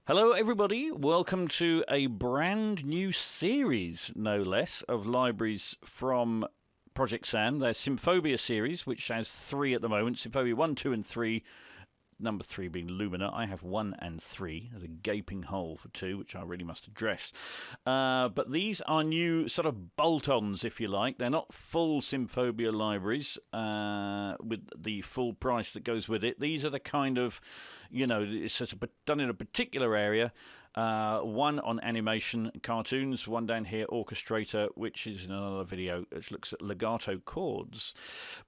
Hello everybody, welcome to a brand new series, no less, of libraries from ProjectSAM. Their Symphobia series, which has 3 at the moment, Symphobia 1, 2 and 3, number 3 being Lumina. I have 1 and 3. There's a gaping hole for 2, which I really must address. But these are new sort of bolt-ons, if you like. They're not full Symphobia libraries with the full price that goes with it. These are the kind of, you know, it's just done in a particular area. One on animation cartoons, one down here orchestrator, which is in another video which looks at legato chords.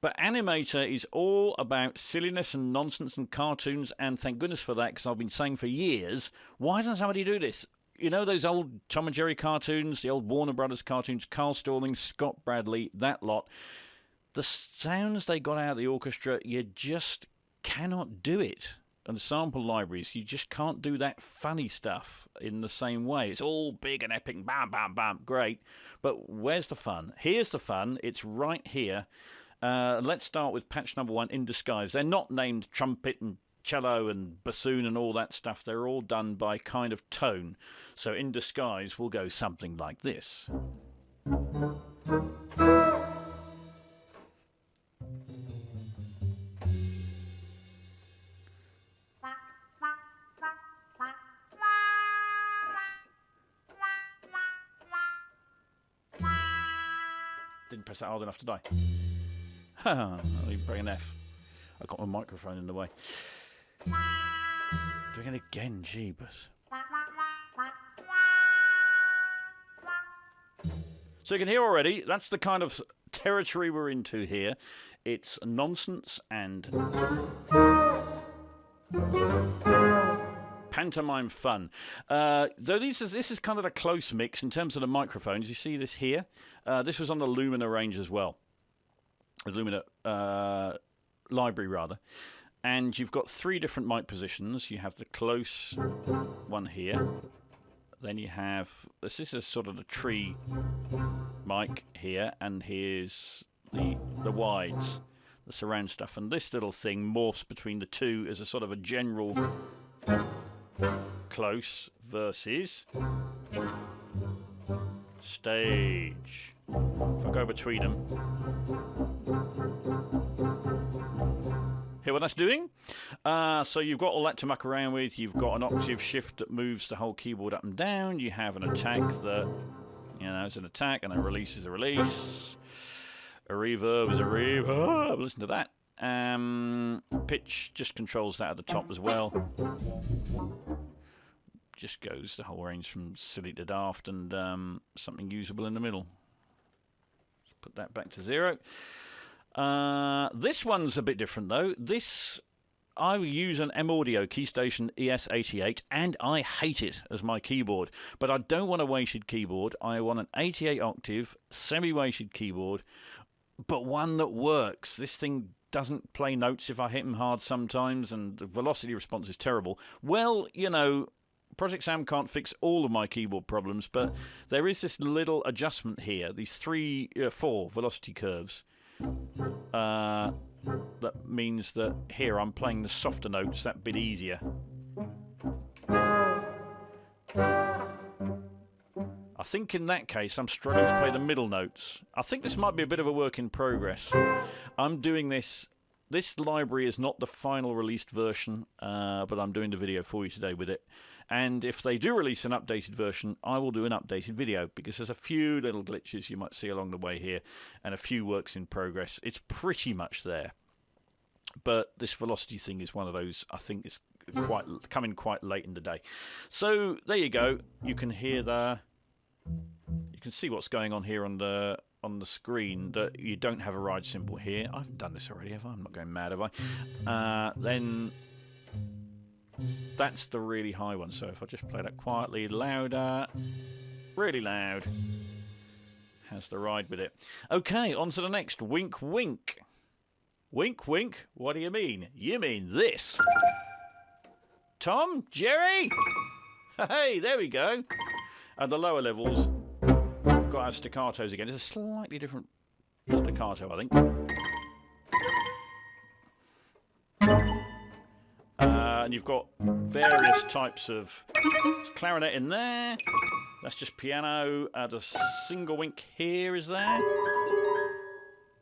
But Animator is all about silliness and nonsense and cartoons, and thank goodness for that, because I've been saying for years, why doesn't somebody do this? You know those old Tom and Jerry cartoons, the old Warner Brothers cartoons, Carl Stalling, Scott Bradley, that lot. The sounds they got out of the orchestra, you just cannot do it. And sample libraries, you just can't do that funny stuff in the same way. It's all big and epic, bam, bam, bam, great. But where's the fun? Here's the fun. It's right here. Let's start with patch number 1, In Disguise. They're not named trumpet and cello and bassoon and all that stuff. They're all done by kind of tone. So In Disguise will go something like this. Didn't press that hard enough to die. I'll bring an F. I got my microphone in the way. Doing it again, jeebus. So you can hear already, that's the kind of territory we're into here. It's nonsense and pantomime fun. Though this is kind of a close mix in terms of the microphones. You see this here? This was on the Lumina range as well. The Lumina library, rather. And you've got 3 different mic positions. You have the close one here. Then you have, this is sort of the tree mic here. And here's the wides, the surround stuff. And this little thing morphs between the two as a sort of a general close versus stage. If I go between them, hear what that's doing? So you've got all that to muck around with. You've got an octave shift that moves the whole keyboard up and down. You have an attack that, you know, it's an attack, and a release is a release. A reverb is a reverb. Listen to that. Pitch just controls that at the top as well. Just goes the whole range from silly to daft, and something usable in the middle. Let's put that back to 0. This one's a bit different though. This, I use an M-Audio Keystation ES88, and I hate it as my keyboard. But I don't want a weighted keyboard. I want an 88 octave semi-weighted keyboard, but one that works. This thing doesn't play notes if I hit them hard sometimes, and the velocity response is terrible. Well, you know, ProjectSAM can't fix all of my keyboard problems, but there is this little adjustment here, these 4 velocity curves. That means that here I'm playing the softer notes that bit easier. I think in that case I'm struggling to play the middle notes. I think this might be a bit of a work in progress. I'm doing this. This library is not the final released version, but I'm doing the video for you today with it. And if they do release an updated version, I will do an updated video, because there's a few little glitches you might see along the way here, and a few works in progress. It's pretty much there. But this velocity thing is one of those, I think, is coming quite late in the day. So there you go. You can hear you can see what's going on here on the screen, that you don't have a ride symbol here. I haven't done this already, have I? I'm not going mad, have I? Then that's the really high one. So if I just play that quietly, louder, really loud, has the ride with it. Okay, on to the next. Wink, wink. Wink, wink. What do you mean? You mean this. Tom? Jerry? Hey, there we go. At the lower levels, we've got our staccatos again. It's a slightly different staccato, I think. And you've got various types of clarinet in there. That's just piano. The single wink here is there.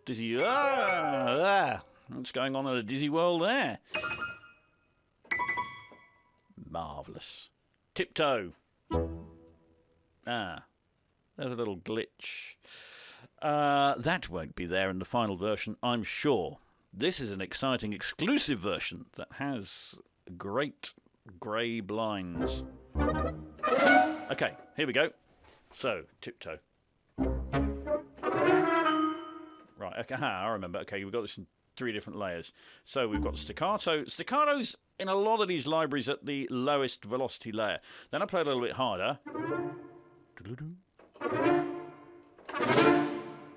Dizzy. What's going on in a dizzy world there? Marvellous. Tiptoe. There's a little glitch. That won't be there in the final version, I'm sure. This is an exciting exclusive version that has great grey blinds. Okay, here we go. So, Tiptoe. Right, okay, I remember. Okay, we've got this in 3 different layers. So we've got staccato. Staccato's in a lot of these libraries at the lowest velocity layer. Then I play a little bit harder.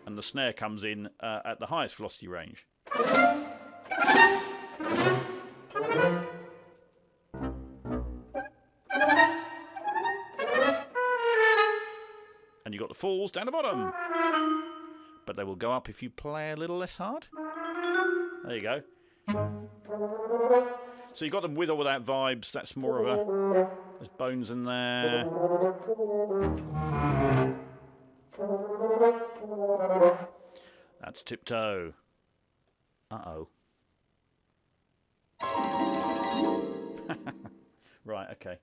And the snare comes in at the highest velocity range. And you've got the falls down the bottom. But they will go up if you play a little less hard. There you go. So you've got them with or without vibes. That's more of a... There's bones in there. That's Tiptoe. Uh-oh. Right, okay.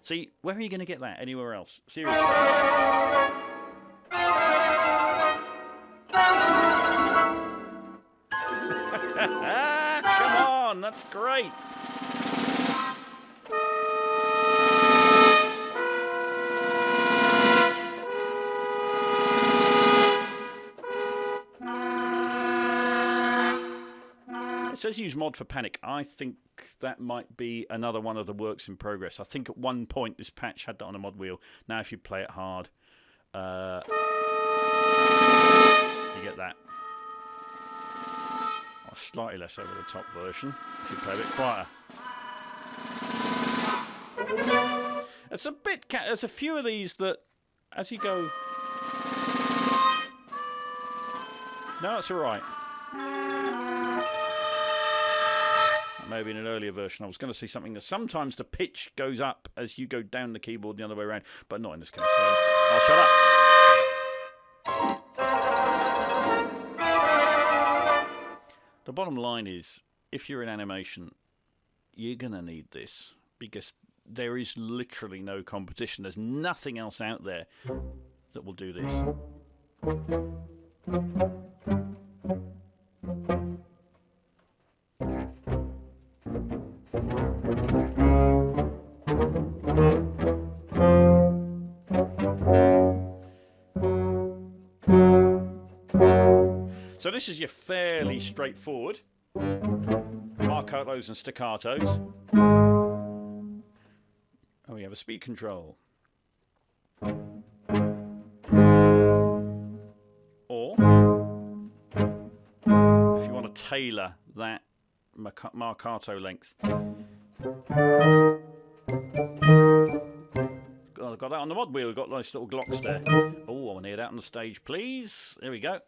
See, where are you going to get that? Anywhere else? Seriously. Come on, that's great. It says use mod for panic. I think that might be another one of the works in progress. I think at one point this patch had that on a mod wheel. Now if you play it hard, you get that. Or slightly less over the top version if you play a bit quieter. It's a bit... There's a few of these that, as you go... No, it's all right. Maybe in an earlier version I was going to say something that sometimes the pitch goes up as you go down the keyboard the other way around, but not in this case, so I'll shut up. The bottom line is, if you're in animation, you're going to need this, because there is literally no competition. There's nothing else out there that will do this. So this is your fairly straightforward marcatos and staccatos. Oh, we have a speed control. Or, if you want to tailor that marcato length. I've got that on the mod wheel. We've got those little glocks there. Oh, I want to hear that on the stage, please. There we go.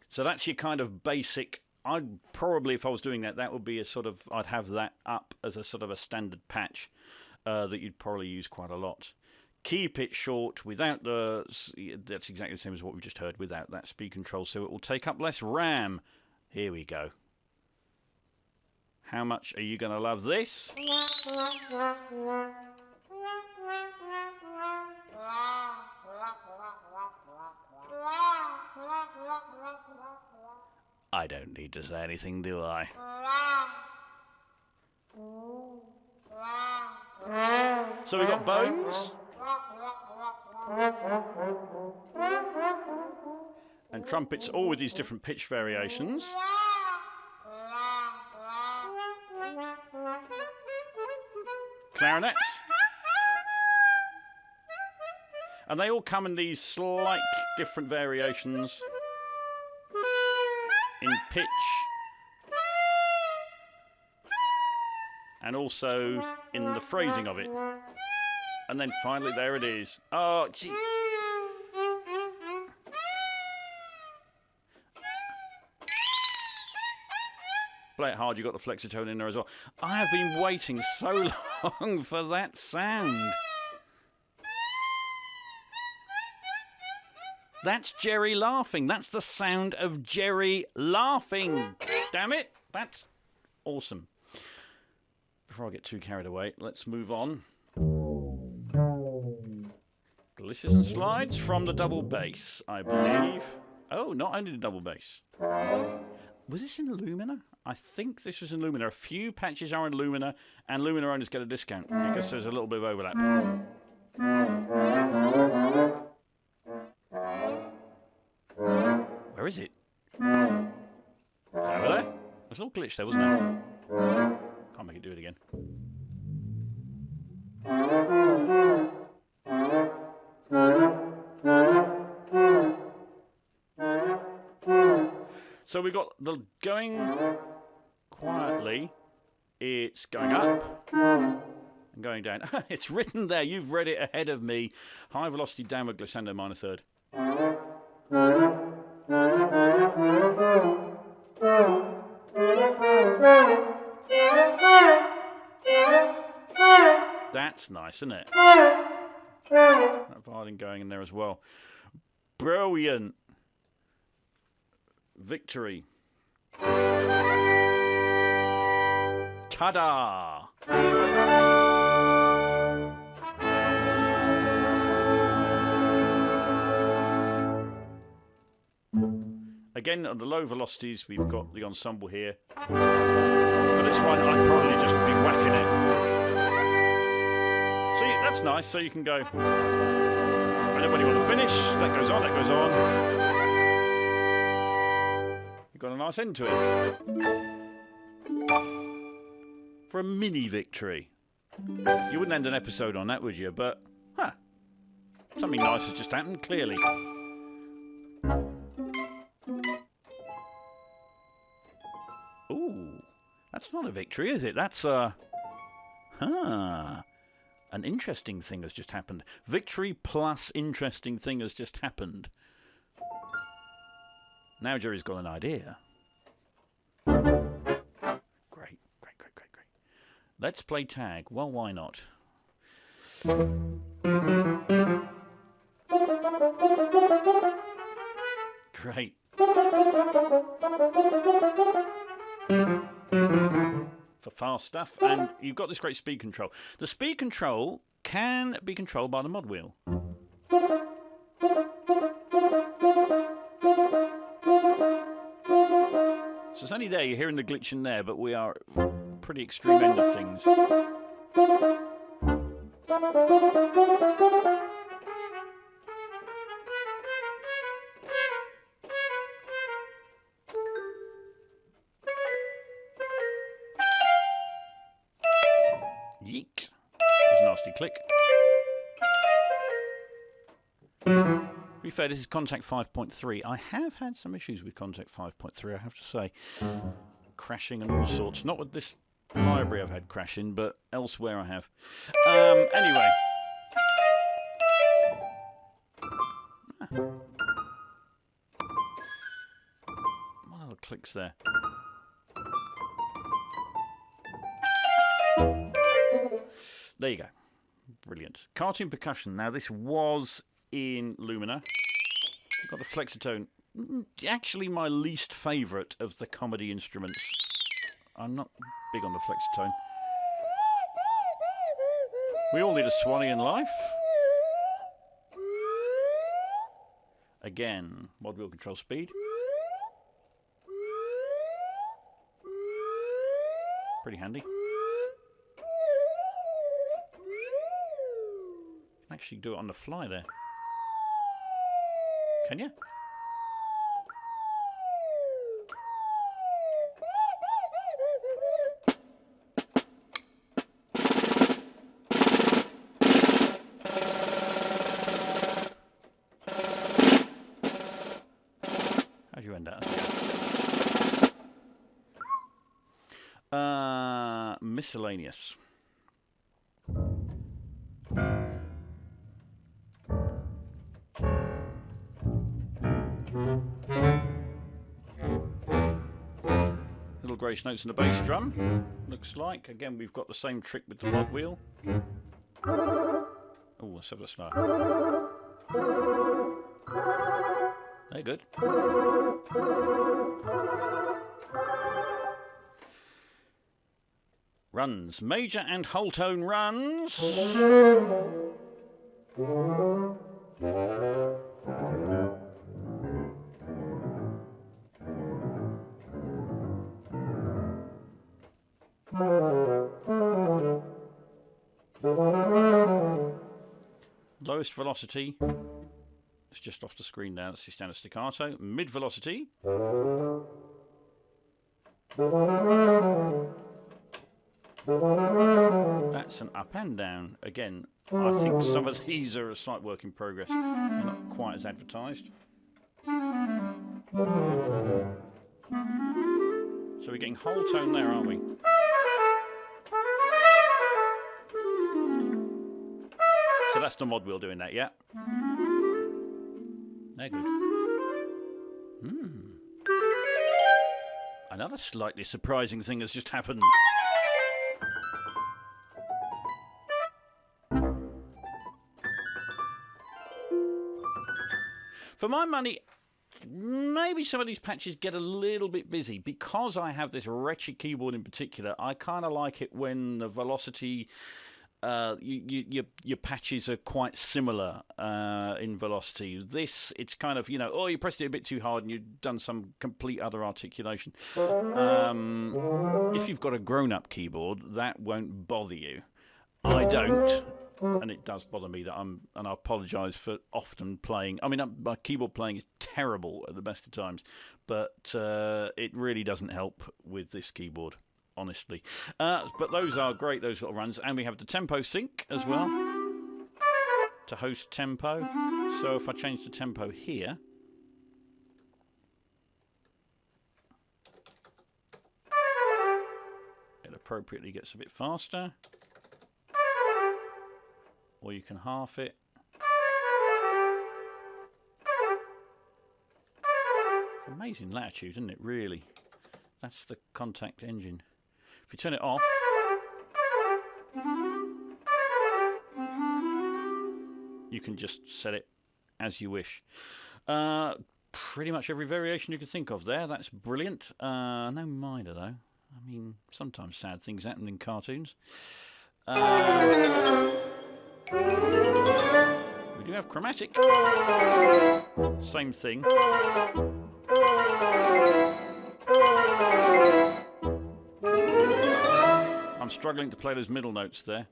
So that's your kind of basic. I'd probably, if I was doing that, that would be a sort of, I'd have that up as a sort of a standard patch that you'd probably use quite a lot. Keep it short without the, that's exactly the same as what we just heard, without that speed control, so it will take up less RAM. Here we go. How much are you going to love this? I don't need to say anything, do I? So we've got bones. And trumpets, all with these different pitch variations. clarinets. And they all come in these slight different variations in pitch and also in the phrasing of it. And then finally, there it is. Oh, gee. Play it hard, you got the flexitone in there as well. I have been waiting so long for that sound. That's Jerry laughing. That's the sound of Jerry laughing. Damn it. That's awesome. Before I get too carried away, let's move on. Glitches and slides from the double bass, I believe. Oh, not only the double bass. Was this in Lumina? I think this was in Lumina. A few patches are in Lumina, and Lumina owners get a discount because there's a little bit of overlap. Where is it? Over there? There's a little glitch there, wasn't there? Can't make it do it again. So we got the going quietly. It's going up and going down. It's written there. You've read it ahead of me. High velocity downward glissando minor third. That's nice, isn't it? That violin going in there as well. Brilliant. Victory. Ta-da! Again, on the low velocities, we've got the ensemble here. For this one, I'd probably just be whacking it. See, that's nice, so you can go. And then when you want to finish, that goes on, that goes on. You've got a nice end to it. For a mini victory. You wouldn't end an episode on that, would you? But, something nice has just happened, clearly. Ooh, that's not a victory, is it? That's an interesting thing has just happened. Victory plus interesting thing has just happened. Now Jerry's got an idea. Great. Let's play tag. Well, why not? Great. For fast stuff, and you've got this great speed control. The speed control can be controlled by the mod wheel. So it's only there, you're hearing the glitch in there, but we are pretty extreme end of things. Yeet. There's a nasty click. To be fair, this is Contact 5.3. I have had some issues with Contact 5.3, I have to say. Crashing and all sorts. Not with this library I've had crashing, but elsewhere I have. Anyway. One of the clicks there. There you go. Brilliant. Cartoon percussion. Now, this was in Lumina. Got the flexitone. Actually, my least favourite of the comedy instruments. I'm not big on the flexitone. We all need a Swanee in life. Again, mod wheel control speed. Pretty handy. Actually do it on the fly there. Can you? miscellaneous. Little grace notes in the bass drum. Looks like. Again, we've got the same trick with the mod wheel. Oh, let's have a start. They're good. Runs. Major and whole tone runs. Lowest velocity. It's just off the screen now. It's the standard staccato. Mid velocity. That's an up and down. Again, I think some of these are a slight work in progress. They're not quite as advertised. So we're getting whole tone there, aren't we? So that's the mod wheel doing that, yeah? They're good. Another slightly surprising thing has just happened. For my money, maybe some of these patches get a little bit busy. Because I have this wretched keyboard in particular, I kind of like it when the velocity... your patches are quite similar in velocity. This, it's kind of, you know, oh, you pressed it a bit too hard and you've done some complete other articulation. If you've got a grown-up keyboard, that won't bother you. I don't, and it does bother me that and I apologise for often playing. I mean, my keyboard playing is terrible at the best of times, but it really doesn't help with this keyboard. Honestly. But those are great, those little runs. And we have the tempo sync as well to host tempo. So if I change the tempo here, it appropriately gets a bit faster. Or you can half it. It's amazing latitude, isn't it, really? That's the contact engine. If you turn it off, you can just set it as you wish. Pretty much every variation you can think of there. That's brilliant. No minor, though. I mean, sometimes sad things happen in cartoons. We do have chromatic. Same thing. I'm struggling to play those middle notes there.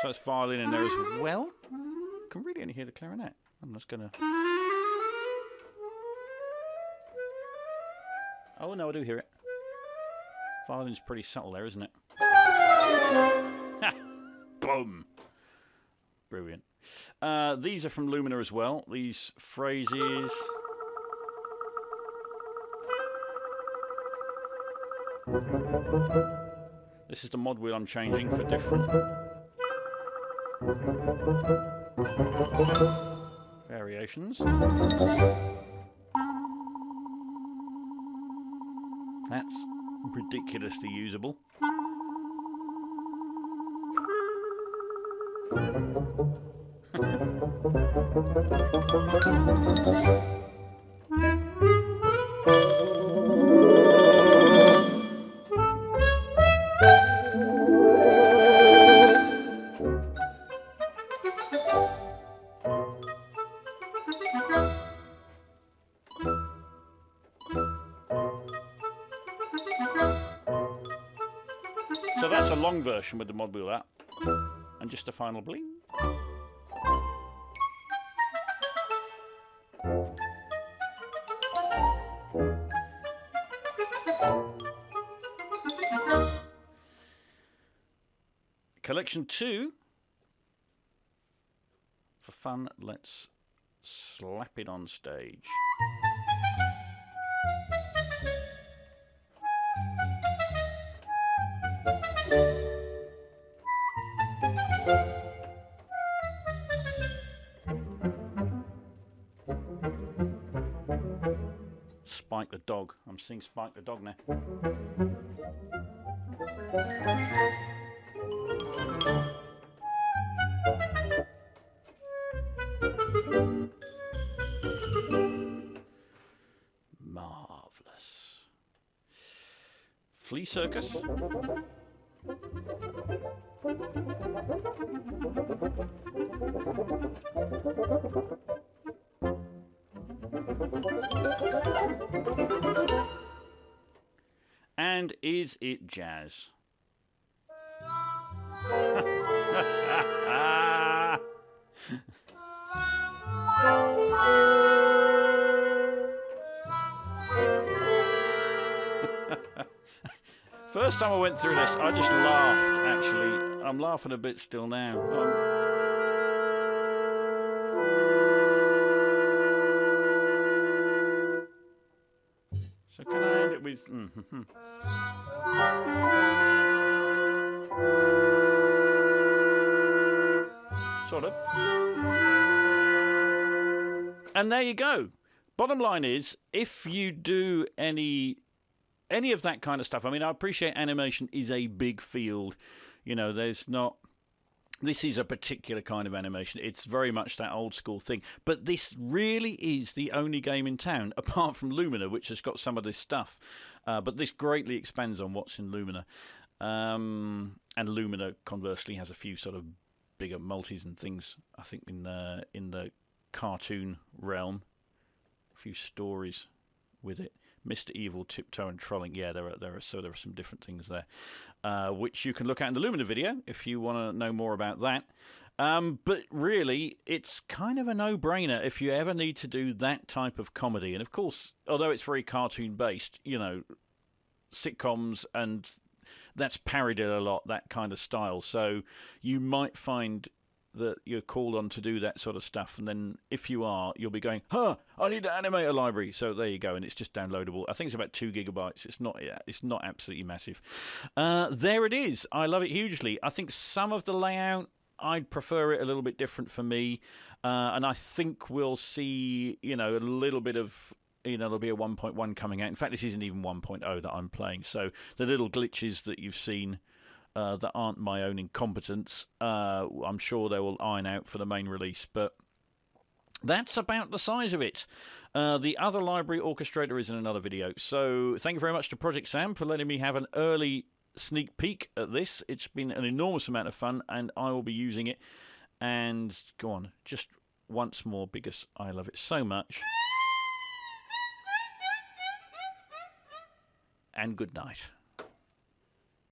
So it's violin in there as well. I can really only hear the clarinet. I'm just going to... Oh, no, I do hear it. Violin's pretty subtle there, isn't it? Boom! Brilliant. These are from Lumina as well. These phrases. This is the mod wheel I'm changing for different variations. That's ridiculously usable. So that's a long version with the mod wheel out. And just a final bling. Collection 2. For fun, let's slap it on stage. Spike the dog. I'm seeing Spike the dog now. Marvelous. Flea Circus. And is it jazz? First time I went through this, I just laughed, actually. I'm laughing a bit still now. So can I end it with... Sort of. And there you go. Bottom line is, if you do any of that kind of stuff, I mean, I appreciate animation is a big field. You know, there's not... This is a particular kind of animation. It's very much that old school thing. But this really is the only game in town, apart from Lumina, which has got some of this stuff. But this greatly expands on what's in Lumina. And Lumina, conversely, has a few sort of bigger multis and things, I think, in the cartoon realm. A few stories with it. Mr. Evil, Tiptoe and Trolling. Yeah, there are some different things there, which you can look at in the Lumina video if you want to know more about that. But really, it's kind of a no-brainer if you ever need to do that type of comedy. And of course, although it's very cartoon-based, you know, sitcoms, and that's parodied a lot, that kind of style. So you might find that you're called on to do that sort of stuff, and then if you are, you'll be going, I need the Animator library. So there you go, and it's just downloadable. I think it's about 2 gigabytes. It's not absolutely massive. There it is. I love it hugely. I think some of the layout, I'd prefer it a little bit different for me, and I think we'll see, you know, a little bit of, you know, there'll be a 1.1 coming out. In fact, this isn't even 1.0 that I'm playing, so the little glitches that you've seen that aren't my own incompetence, I'm sure they will iron out for the main release, but that's about the size of it. The other library orchestrator is in another video. So thank you very much to ProjectSAM for letting me have an early sneak peek at this. It's been an enormous amount of fun, and I will be using it. And go on, just once more, because I love it so much. And good night.